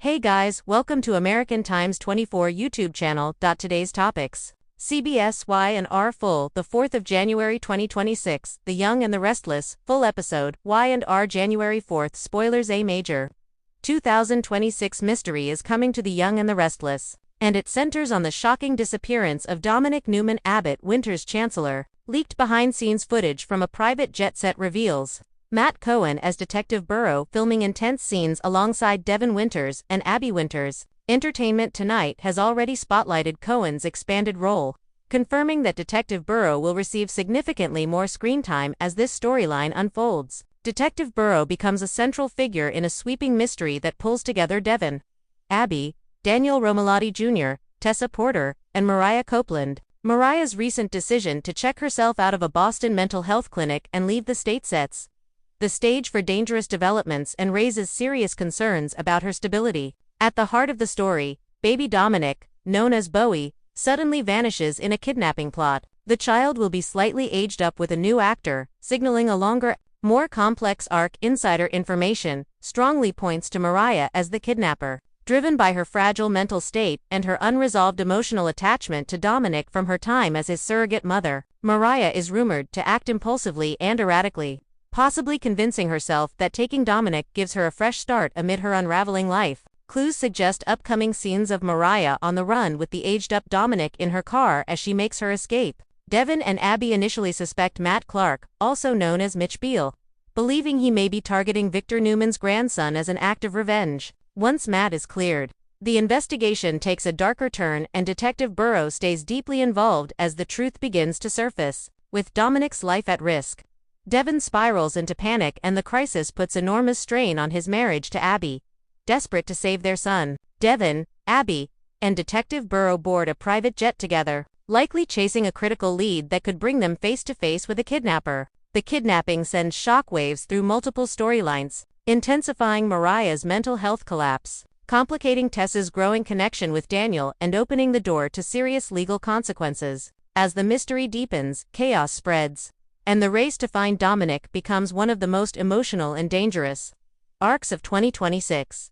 Hey guys, welcome to American Times 24 YouTube channel. Today's topics. CBS Y&R Full, the 4th of January 2026, The Young and the Restless, full episode, Y&R January 4th, spoilers. A major 2026 mystery is coming to The Young and the Restless, and it centers on the shocking disappearance of Dominic Newman Abbott, Winter's chancellor. Leaked behind-scenes footage from a private jet set reveals Matt Cohen as Detective Burrow filming intense scenes alongside Devin Winters and Abby Winters. Entertainment Tonight has already spotlighted Cohen's expanded role, confirming that Detective Burrow will receive significantly more screen time as this storyline unfolds. Detective Burrow becomes a central figure in a sweeping mystery that pulls together Devin, Abby, Daniel Romalotti Jr., Tessa Porter, and Mariah Copeland. Mariah's recent decision to check herself out of a Boston mental health clinic and leave the state sets the stage for dangerous developments and raises serious concerns about her stability. At the heart of the story, baby Dominic, known as Bowie, suddenly vanishes in a kidnapping plot. The child will be slightly aged up with a new actor, signaling a longer, more complex arc. Insider information strongly points to Mariah as the kidnapper, driven by her fragile mental state and her unresolved emotional attachment to Dominic from her time as his surrogate mother. Mariah is rumored to act impulsively and erratically, possibly convincing herself that taking Dominic gives her a fresh start amid her unraveling life. Clues suggest upcoming scenes of Mariah on the run with the aged-up Dominic in her car as she makes her escape. Devin and Abby initially suspect Matt Clark, also known as Mitch Beale, believing he may be targeting Victor Newman's grandson as an act of revenge. Once Matt is cleared, the investigation takes a darker turn and Detective Burrow stays deeply involved as the truth begins to surface. With Dominic's life at risk, Devin spirals into panic and the crisis puts enormous strain on his marriage to Abby. Desperate to save their son, Devin, Abby, and Detective Burrow board a private jet together, likely chasing a critical lead that could bring them face to face with a kidnapper. The kidnapping sends shockwaves through multiple storylines, intensifying Mariah's mental health collapse, complicating Tessa's growing connection with Daniel and opening the door to serious legal consequences. As the mystery deepens, chaos spreads, and the race to find Dominic becomes one of the most emotional and dangerous arcs of 2026.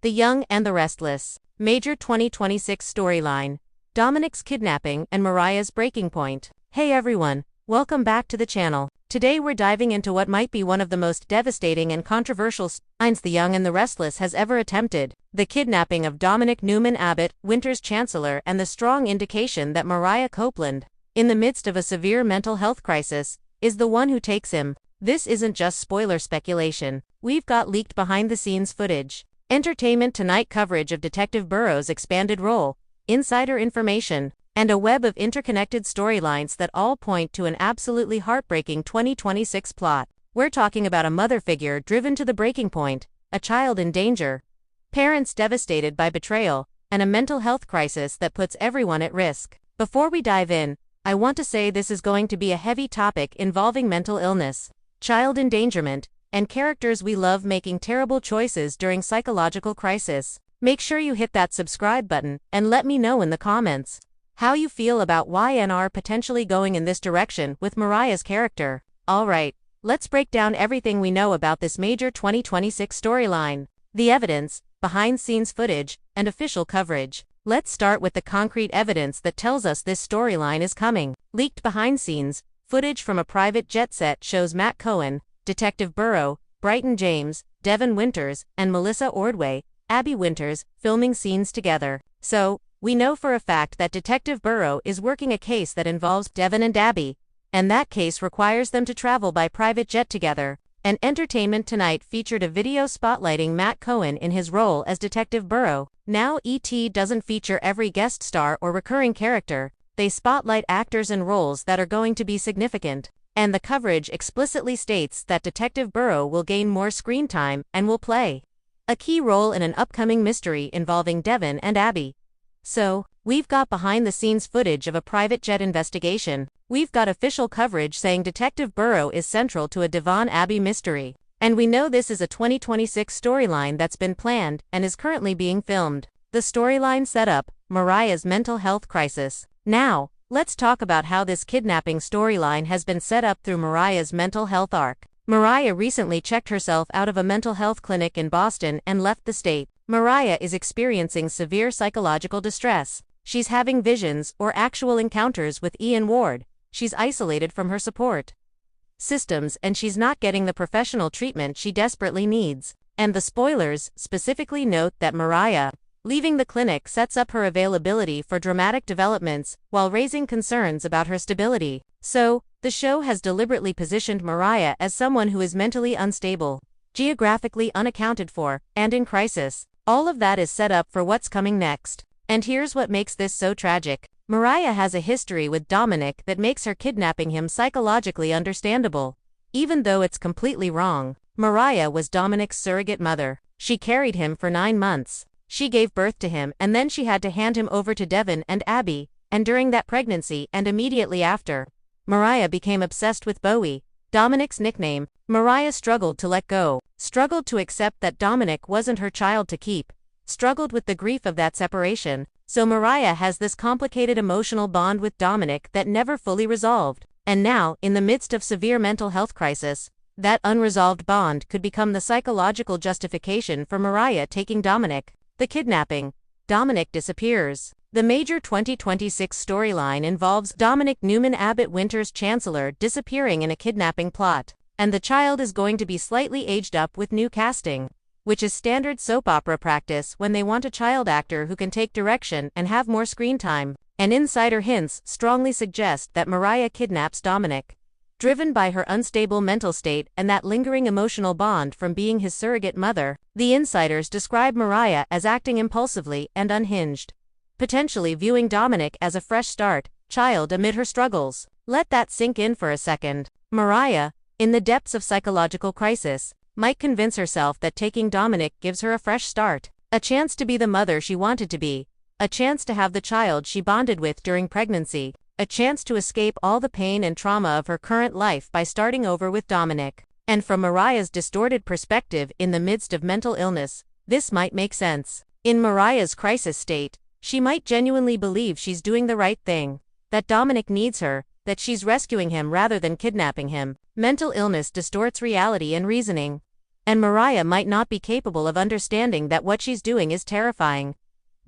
The Young and the Restless. Major 2026 storyline: Dominic's kidnapping and Mariah's breaking point. Hey everyone, welcome back to the channel. Today we're diving into what might be one of the most devastating and controversial storylines The Young and the Restless has ever attempted: the kidnapping of Dominic Newman Abbott, Winter's chancellor, and the strong indication that Mariah Copeland, in the midst of a severe mental health crisis, is the one who takes him. This isn't just spoiler speculation. We've got leaked behind-the-scenes footage, Entertainment Tonight coverage of Detective Burrow's expanded role, insider information, and a web of interconnected storylines that all point to an absolutely heartbreaking 2026 plot. We're talking about a mother figure driven to the breaking point, a child in danger, parents devastated by betrayal, and a mental health crisis that puts everyone at risk. Before we dive in, I want to say this is going to be a heavy topic involving mental illness, child endangerment, and characters we love making terrible choices during psychological crisis. Make sure you hit that subscribe button and let me know in the comments how you feel about Y&R potentially going in this direction with Mariah's character. Alright, let's break down everything we know about this major 2026 storyline, the evidence, behind-scenes footage, and official coverage. Let's start with the concrete evidence that tells us this storyline is coming. Leaked behind-scenes footage from a private jet set shows Matt Cohen, Detective Burrow, Bryton James, Devin Winters, and Melissa Ordway, Abby Winters, filming scenes together. So, we know for a fact that Detective Burrow is working a case that involves Devin and Abby, and that case requires them to travel by private jet together. And Entertainment Tonight featured a video spotlighting Matt Cohen in his role as Detective Burrow. Now ET doesn't feature every guest star or recurring character, they spotlight actors and roles that are going to be significant. And the coverage explicitly states that Detective Burrow will gain more screen time and will play a key role in an upcoming mystery involving Devin and Abby. So, we've got behind-the-scenes footage of a private jet investigation. We've got official coverage saying Detective Burrow is central to a Devon-Abby mystery. And we know this is a 2026 storyline that's been planned and is currently being filmed. The storyline setup: Mariah's mental health crisis. Now, let's talk about how this kidnapping storyline has been set up through Mariah's mental health arc. Mariah recently checked herself out of a mental health clinic in Boston and left the state. Mariah is experiencing severe psychological distress. She's having visions or actual encounters with Ian Ward. She's isolated from her support systems and she's not getting the professional treatment she desperately needs. And the spoilers specifically note that Mariah leaving the clinic sets up her availability for dramatic developments while raising concerns about her stability. So, the show has deliberately positioned Mariah as someone who is mentally unstable, geographically unaccounted for, and in crisis. All of that is set up for what's coming next. And here's what makes this so tragic. Mariah has a history with Dominic that makes her kidnapping him psychologically understandable. Even though it's completely wrong. Mariah was Dominic's surrogate mother. She carried him for 9 months. She gave birth to him and then she had to hand him over to Devin and Abby, and during that pregnancy and immediately after, Mariah became obsessed with Bowie, Dominic's nickname. Mariah struggled to let go, struggled to accept that Dominic wasn't her child to keep, struggled with the grief of that separation. So Mariah has this complicated emotional bond with Dominic that never fully resolved. And now, in the midst of severe mental health crisis, that unresolved bond could become the psychological justification for Mariah taking Dominic. The kidnapping. Dominic disappears. The major 2026 storyline involves Dominic Newman Abbott Winters Chancellor disappearing in a kidnapping plot. And the child is going to be slightly aged up with new casting, which is standard soap opera practice when they want a child actor who can take direction and have more screen time. And insider hints strongly suggest that Mariah kidnaps Dominic, driven by her unstable mental state and that lingering emotional bond from being his surrogate mother. The insiders describe Mariah as acting impulsively and unhinged, potentially viewing Dominic as a fresh start, child amid her struggles. Let that sink in for a second. Mariah, in the depths of psychological crisis, might convince herself that taking Dominic gives her a fresh start, a chance to be the mother she wanted to be, a chance to have the child she bonded with during pregnancy, a chance to escape all the pain and trauma of her current life by starting over with Dominic. And from Mariah's distorted perspective in the midst of mental illness, this might make sense. In Mariah's crisis state, she might genuinely believe she's doing the right thing, that Dominic needs her, that she's rescuing him rather than kidnapping him. Mental illness distorts reality and reasoning. And Mariah might not be capable of understanding that what she's doing is terrifying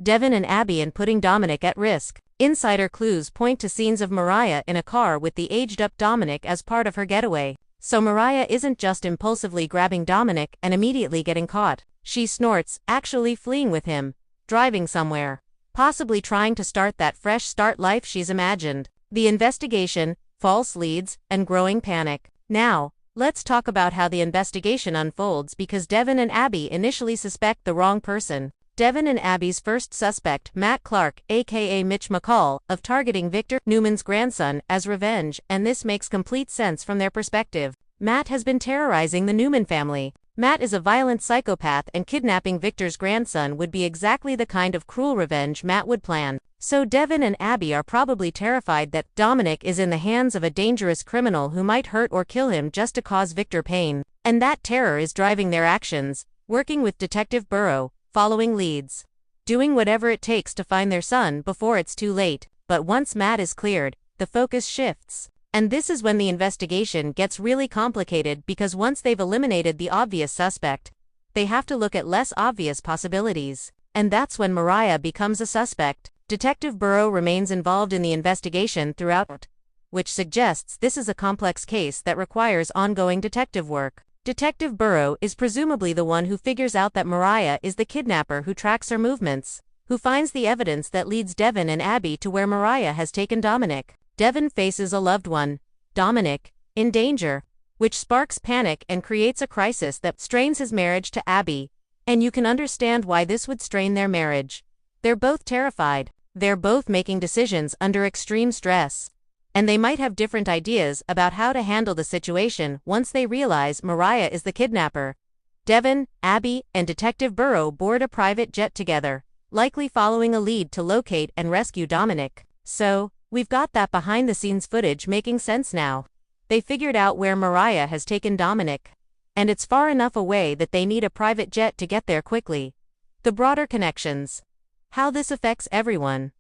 Devin and Abby and putting Dominic at risk. Insider clues point to scenes of Mariah in a car with the aged-up Dominic as part of her getaway. So Mariah isn't just impulsively grabbing Dominic and immediately getting caught. She snorts, actually fleeing with him, driving somewhere, possibly trying to start that fresh start life she's imagined. The investigation, false leads, and growing panic. Now, let's talk about how the investigation unfolds because Devin and Abby initially suspect the wrong person. Devin and Abby's first suspect, Matt Clark, aka Mitch McCall, of targeting Victor Newman's grandson as revenge, and this makes complete sense from their perspective. Matt has been terrorizing the Newman family. Matt is a violent psychopath and kidnapping Victor's grandson would be exactly the kind of cruel revenge Matt would plan. So Devin and Abby are probably terrified that Dominic is in the hands of a dangerous criminal who might hurt or kill him just to cause Victor pain. And that terror is driving their actions, working with Detective Burrow, following leads, doing whatever it takes to find their son before it's too late. But once Matt is cleared, the focus shifts. And this is when the investigation gets really complicated because once they've eliminated the obvious suspect, they have to look at less obvious possibilities. And that's when Mariah becomes a suspect. Detective Burrow remains involved in the investigation throughout, which suggests this is a complex case that requires ongoing detective work. Detective Burrow is presumably the one who figures out that Mariah is the kidnapper, who tracks her movements, who finds the evidence that leads Devin and Abby to where Mariah has taken Dominic. Devin faces a loved one, Dominic, in danger, which sparks panic and creates a crisis that strains his marriage to Abby. And you can understand why this would strain their marriage. They're both terrified. They're both making decisions under extreme stress. And they might have different ideas about how to handle the situation once they realize Mariah is the kidnapper. Devin, Abby, and Detective Burrow board a private jet together, likely following a lead to locate and rescue Dominic. So, we've got that behind-the-scenes footage making sense now. They figured out where Mariah has taken Dominic. And it's far enough away that they need a private jet to get there quickly. The broader connections. How this affects everyone.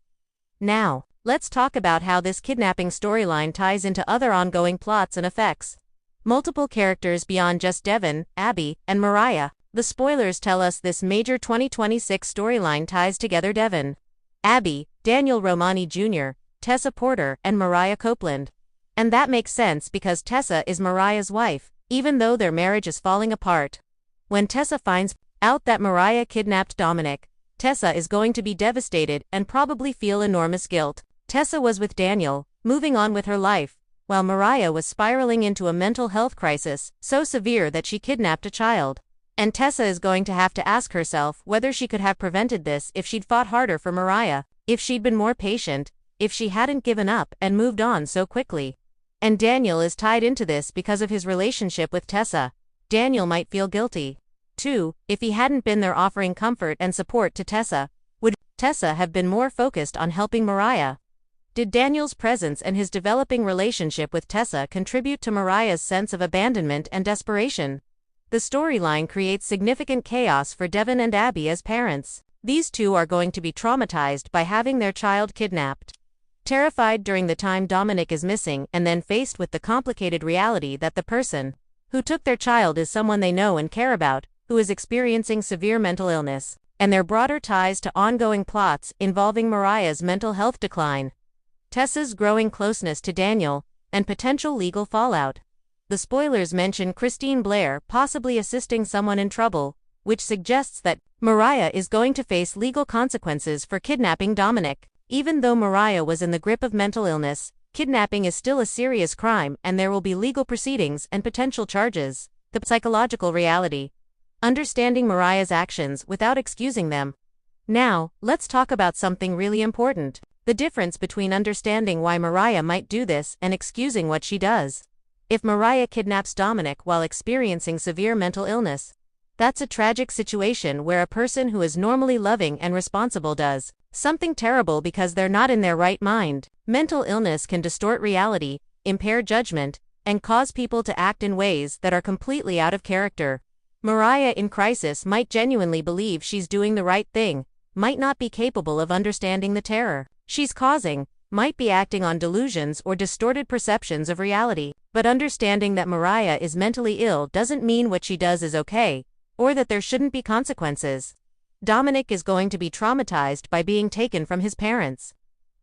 Now, let's talk about how this kidnapping storyline ties into other ongoing plots and effects. Multiple characters beyond just Devin, Abby, and Mariah. The spoilers tell us this major 2026 storyline ties together Devin, Abby, Daniel Romani Jr., Tessa Porter, and Mariah Copeland. And that makes sense because Tessa is Mariah's wife, even though their marriage is falling apart. When Tessa finds out that Mariah kidnapped Dominic, Tessa is going to be devastated and probably feel enormous guilt. Tessa was with Daniel, moving on with her life, while Mariah was spiraling into a mental health crisis so severe that she kidnapped a child. And Tessa is going to have to ask herself whether she could have prevented this if she'd fought harder for Mariah, if she'd been more patient, if she hadn't given up and moved on so quickly. And Daniel is tied into this because of his relationship with Tessa. Daniel might feel guilty, too, if he hadn't been there offering comfort and support to Tessa. Would Tessa have been more focused on helping Mariah? Did Daniel's presence and his developing relationship with Tessa contribute to Mariah's sense of abandonment and desperation? The storyline creates significant chaos for Devin and Abby as parents. These two are going to be traumatized by having their child kidnapped. Terrified during the time Dominic is missing and then faced with the complicated reality that the person who took their child is someone they know and care about, who is experiencing severe mental illness, and their broader ties to ongoing plots involving Mariah's mental health decline, Tessa's growing closeness to Daniel, and potential legal fallout. The spoilers mention Christine Blair possibly assisting someone in trouble, which suggests that Mariah is going to face legal consequences for kidnapping Dominic. Even though Mariah was in the grip of mental illness, kidnapping is still a serious crime and there will be legal proceedings and potential charges. The psychological reality. Understanding Mariah's actions without excusing them. Now, let's talk about something really important. The difference between understanding why Mariah might do this and excusing what she does. If Mariah kidnaps Dominic while experiencing severe mental illness, that's a tragic situation where a person who is normally loving and responsible does something terrible because they're not in their right mind. Mental illness can distort reality, impair judgment, and cause people to act in ways that are completely out of character. Mariah in crisis might genuinely believe she's doing the right thing, might not be capable of understanding the terror she's causing, might be acting on delusions or distorted perceptions of reality. But understanding that Mariah is mentally ill doesn't mean what she does is okay, or that there shouldn't be consequences. Dominic is going to be traumatized by being taken from his parents.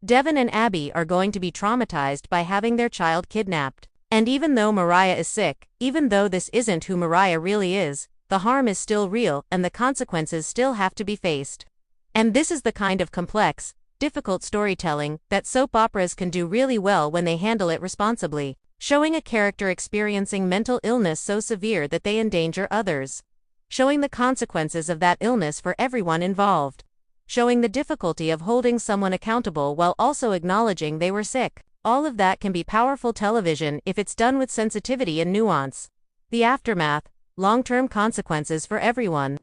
Devin and Abby are going to be traumatized by having their child kidnapped. And even though Mariah is sick, even though this isn't who Mariah really is, the harm is still real and the consequences still have to be faced. And this is the kind of complex, difficult storytelling that soap operas can do really well when they handle it responsibly, showing a character experiencing mental illness so severe that they endanger others, showing the consequences of that illness for everyone involved, showing the difficulty of holding someone accountable while also acknowledging they were sick. All of that can be powerful television if it's done with sensitivity and nuance. The aftermath, long-term consequences for everyone.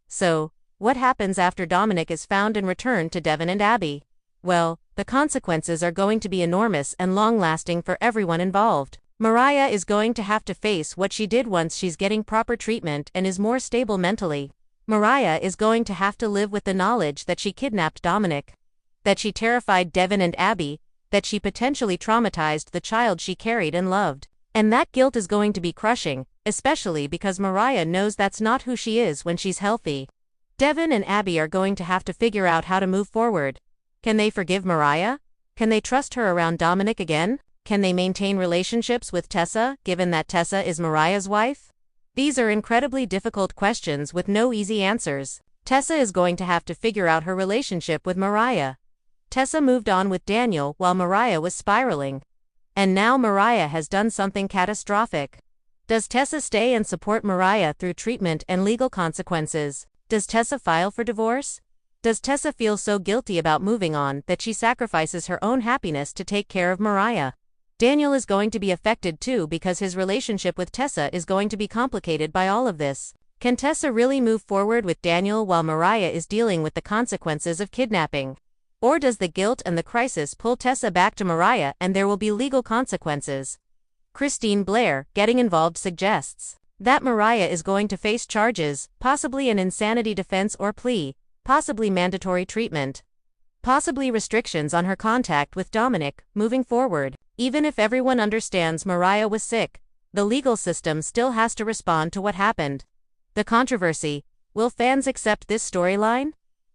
So, what happens after Dominic is found and returned to Devin and Abby? Well, the consequences are going to be enormous and long-lasting for everyone involved. Mariah is going to have to face what she did once she's getting proper treatment and is more stable mentally. Mariah is going to have to live with the knowledge that she kidnapped Dominic, that she terrified Devin and Abby, that she potentially traumatized the child she carried and loved. And that guilt is going to be crushing, especially because Mariah knows that's not who she is when she's healthy. Devin and Abby are going to have to figure out how to move forward. Can they forgive Mariah? Can they trust her around Dominic again? Can they maintain relationships with Tessa, given that Tessa is Mariah's wife? These are incredibly difficult questions with no easy answers. Tessa is going to have to figure out her relationship with Mariah. Tessa moved on with Daniel while Mariah was spiraling. And now Mariah has done something catastrophic. Does Tessa stay and support Mariah through treatment and legal consequences? Does Tessa file for divorce? Does Tessa feel so guilty about moving on that she sacrifices her own happiness to take care of Mariah? Daniel is going to be affected too because his relationship with Tessa is going to be complicated by all of this. Can Tessa really move forward with Daniel while Mariah is dealing with the consequences of kidnapping? Or does the guilt and the crisis pull Tessa back to Mariah and there will be legal consequences? Christine Blair, getting involved, suggests that Mariah is going to face charges, possibly an insanity defense or plea, possibly mandatory treatment, possibly restrictions on her contact with Dominic moving forward. Even if everyone understands Mariah was sick, the legal system still has to respond to what happened. The controversy: will fans accept this storyline?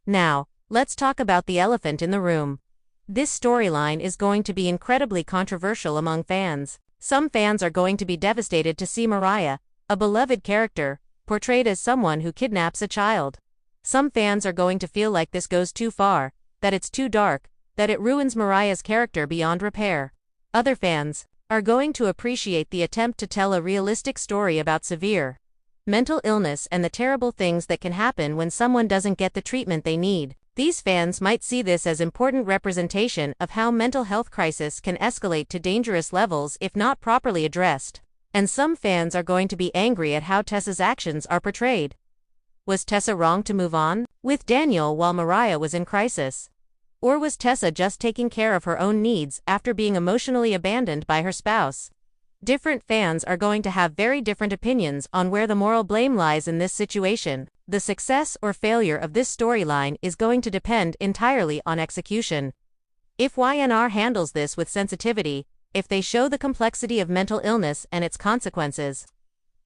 Now, let's talk about the elephant in the room. This storyline is going to be incredibly controversial among fans. Some fans are going to be devastated to see Mariah, a beloved character, portrayed as someone who kidnaps a child. Some fans are going to feel like this goes too far, that it's too dark, that it ruins Mariah's character beyond repair. Other fans are going to appreciate the attempt to tell a realistic story about severe mental illness and the terrible things that can happen when someone doesn't get the treatment they need. These fans might see this as important representation of how mental health crisis can escalate to dangerous levels if not properly addressed. And some fans are going to be angry at how Tessa's actions are portrayed. Was Tessa wrong to move on with Daniel while Mariah was in crisis? Or was Tessa just taking care of her own needs after being emotionally abandoned by her spouse? Different fans are going to have very different opinions on where the moral blame lies in this situation. The success or failure of this storyline is going to depend entirely on execution. If YNR handles this with sensitivity, if they show the complexity of mental illness and its consequences,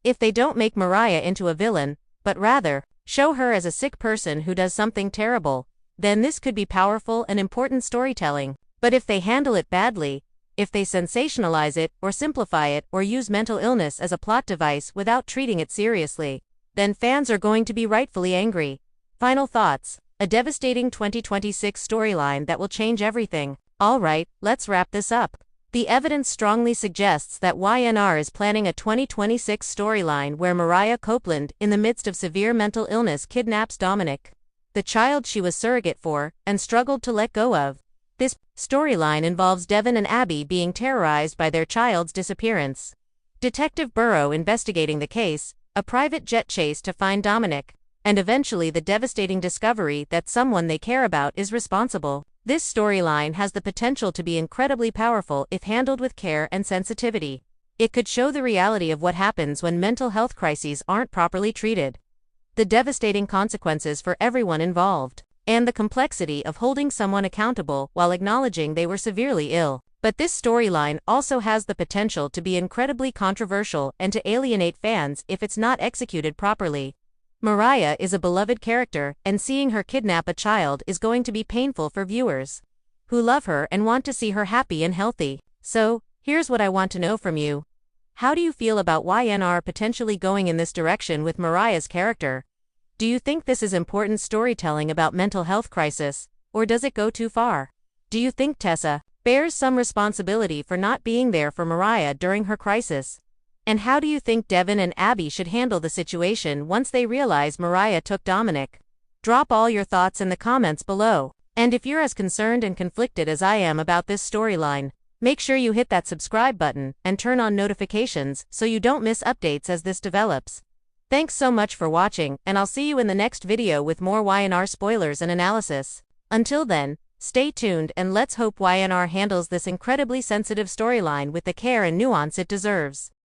if they don't make Mariah into a villain, but rather show her as a sick person who does something terrible, then this could be powerful and important storytelling. But if they handle it badly, if they sensationalize it or simplify it or use mental illness as a plot device without treating it seriously, then fans are going to be rightfully angry. Final thoughts: a devastating 2026 storyline that will change everything. Alright, let's wrap this up. The evidence strongly suggests that YNR is planning a 2026 storyline where Mariah Copeland, in the midst of severe mental illness, kidnaps Dominic, the child she was surrogate for, and struggled to let go of. This storyline involves Devin and Abby being terrorized by their child's disappearance, Detective Burrow investigating the case, a private jet chase to find Dominic, and eventually the devastating discovery that someone they care about is responsible. This storyline has the potential to be incredibly powerful if handled with care and sensitivity. It could show the reality of what happens when mental health crises aren't properly treated, the devastating consequences for everyone involved, and the complexity of holding someone accountable while acknowledging they were severely ill. But this storyline also has the potential to be incredibly controversial and to alienate fans if it's not executed properly. Mariah is a beloved character, and seeing her kidnap a child is going to be painful for viewers who love her and want to see her happy and healthy. So, here's what I want to know from you. How do you feel about YNR potentially going in this direction with Mariah's character? Do you think this is important storytelling about mental health crisis, or does it go too far? Do you think Tessa bears some responsibility for not being there for Mariah during her crisis? And how do you think Devin and Abby should handle the situation once they realize Mariah took Dominic? Drop all your thoughts in the comments below. And if you're as concerned and conflicted as I am about this storyline, make sure you hit that subscribe button and turn on notifications so you don't miss updates as this develops. Thanks so much for watching, and I'll see you in the next video with more YNR spoilers and analysis. Until then, stay tuned and let's hope YNR handles this incredibly sensitive storyline with the care and nuance it deserves.